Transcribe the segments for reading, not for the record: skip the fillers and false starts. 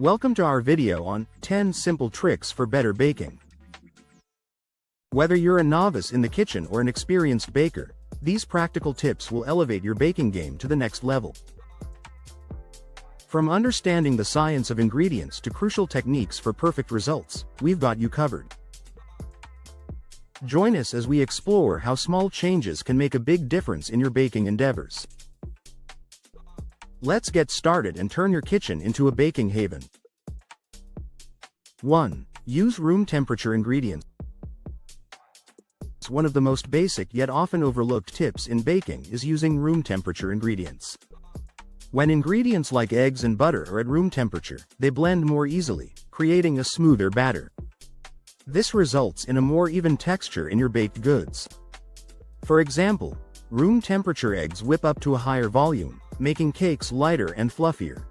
Welcome to our video on 10 simple tricks for better baking. Whether you're a novice in the kitchen or an experienced baker, these practical tips will elevate your baking game to the next level. From understanding the science of ingredients to crucial techniques for perfect results, we've got you covered. Join us as we explore how small changes can make a big difference in your baking endeavors. Let's get started and turn your kitchen into a baking haven. 1. Use room temperature ingredients. One of the most basic yet often overlooked tips in baking is using room temperature ingredients. When ingredients like eggs and butter are at room temperature, they blend more easily, creating a smoother batter. This results in a more even texture in your baked goods. For example, room temperature eggs whip up to a higher volume, making cakes lighter and fluffier.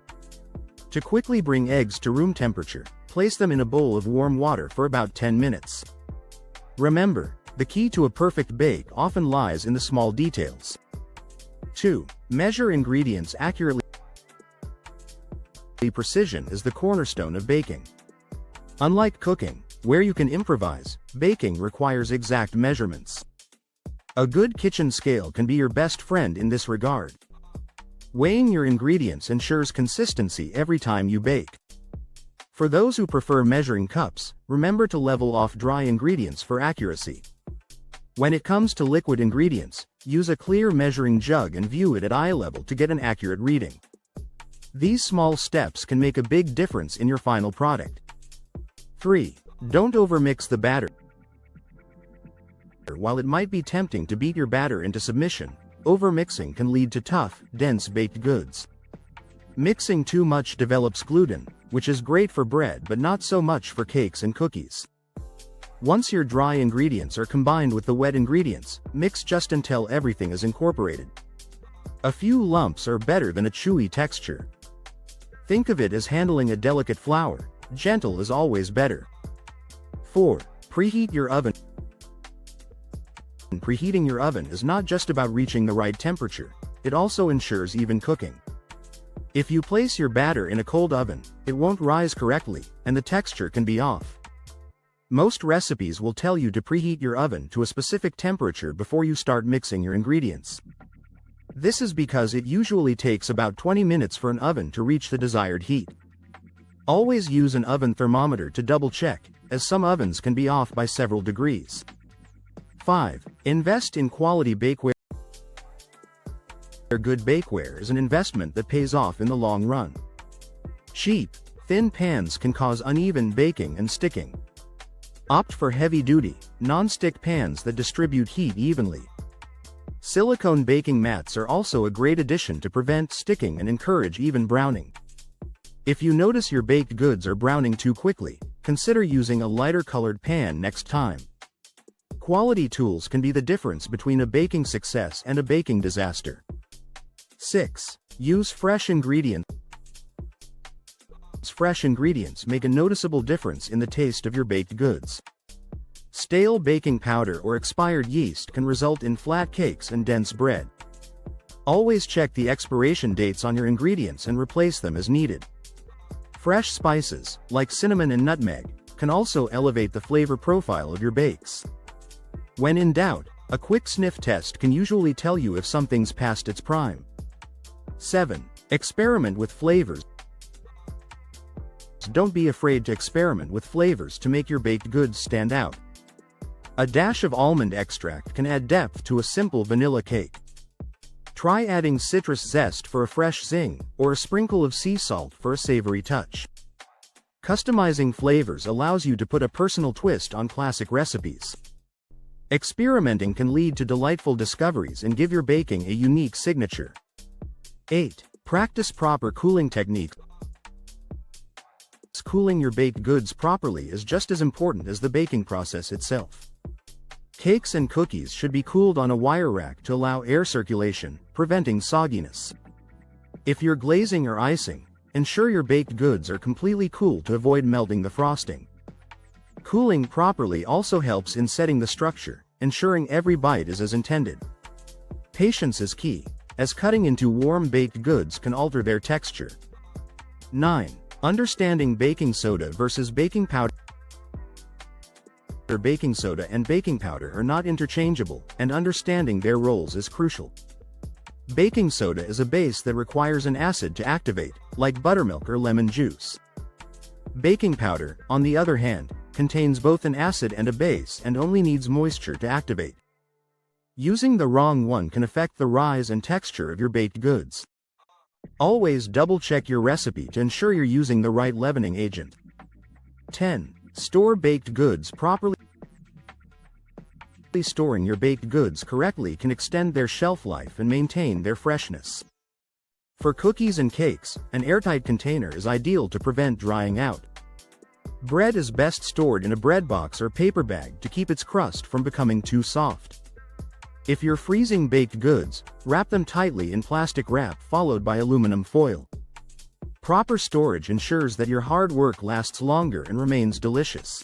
To quickly bring eggs to room temperature, place them in a bowl of warm water for about 10 minutes. Remember, the key to a perfect bake often lies in the small details. 2. Measure ingredients accurately. Precision is the cornerstone of baking. Unlike cooking, where you can improvise, baking requires exact measurements. A good kitchen scale can be your best friend in this regard. Weighing your ingredients ensures consistency every time you bake. For those who prefer measuring cups, remember to level off dry ingredients for accuracy. When it comes to liquid ingredients, use a clear measuring jug and view it at eye level to get an accurate reading. These small steps can make a big difference in your final product. 3. Don't overmix the batter. While it might be tempting to beat your batter into submission, overmixing can lead to tough, dense baked goods. Mixing too much develops gluten, which is great for bread but not so much for cakes and cookies. Once your dry ingredients are combined with the wet ingredients, mix just until everything is incorporated. A few lumps are better than a chewy texture. Think of it as handling a delicate flour. Gentle is always better. 4. Preheat your oven. Preheating your oven is not just about reaching the right temperature, it also ensures even cooking. If you place your batter in a cold oven, it won't rise correctly, and the texture can be off. Most recipes will tell you to preheat your oven to a specific temperature before you start mixing your ingredients. This is because it usually takes about 20 minutes for an oven to reach the desired heat. Always use an oven thermometer to double-check, as some ovens can be off by several degrees. 5. Invest in quality bakeware. Good bakeware is an investment that pays off in the long run. Cheap, thin pans can cause uneven baking and sticking. Opt for heavy-duty, non-stick pans that distribute heat evenly. Silicone baking mats are also a great addition to prevent sticking and encourage even browning. If you notice your baked goods are browning too quickly, consider using a lighter-colored pan next time. Quality tools can be the difference between a baking success and a baking disaster. 6. Use fresh ingredients. Fresh ingredients make a noticeable difference in the taste of your baked goods. Stale baking powder or expired yeast can result in flat cakes and dense bread. Always check the expiration dates on your ingredients and replace them as needed. Fresh spices, like cinnamon and nutmeg, can also elevate the flavor profile of your bakes. When in doubt, a quick sniff test can usually tell you if something's past its prime. 7. Experiment with flavors. Don't be afraid to experiment with flavors to make your baked goods stand out. A dash of almond extract can add depth to a simple vanilla cake. Try adding citrus zest for a fresh zing, or a sprinkle of sea salt for a savory touch. Customizing flavors allows you to put a personal twist on classic recipes. Experimenting can lead to delightful discoveries and give your baking a unique signature. 8. Practice proper cooling techniques. Cooling your baked goods properly is just as important as the baking process itself. Cakes and cookies should be cooled on a wire rack to allow air circulation, preventing sogginess. If you're glazing or icing, ensure your baked goods are completely cool to avoid melting the frosting. Cooling properly also helps in setting the structure, ensuring every bite is as intended. Patience is key, as cutting into warm baked goods can alter their texture. 9. Understanding baking soda versus baking powder. Baking soda and baking powder are not interchangeable, and understanding their roles is crucial. Baking soda is a base that requires an acid to activate, like buttermilk or lemon juice. Baking powder, on the other hand, contains both an acid and a base and only needs moisture to activate. Using the wrong one can affect the rise and texture of your baked goods. Always double-check your recipe to ensure you're using the right leavening agent. 10. Store baked goods properly. Storing your baked goods correctly can extend their shelf life and maintain their freshness. For cookies and cakes, an airtight container is ideal to prevent drying out. Bread is best stored in a bread box or paper bag to keep its crust from becoming too soft. If you're freezing baked goods, wrap them tightly in plastic wrap followed by aluminum foil. Proper storage ensures that your hard work lasts longer and remains delicious.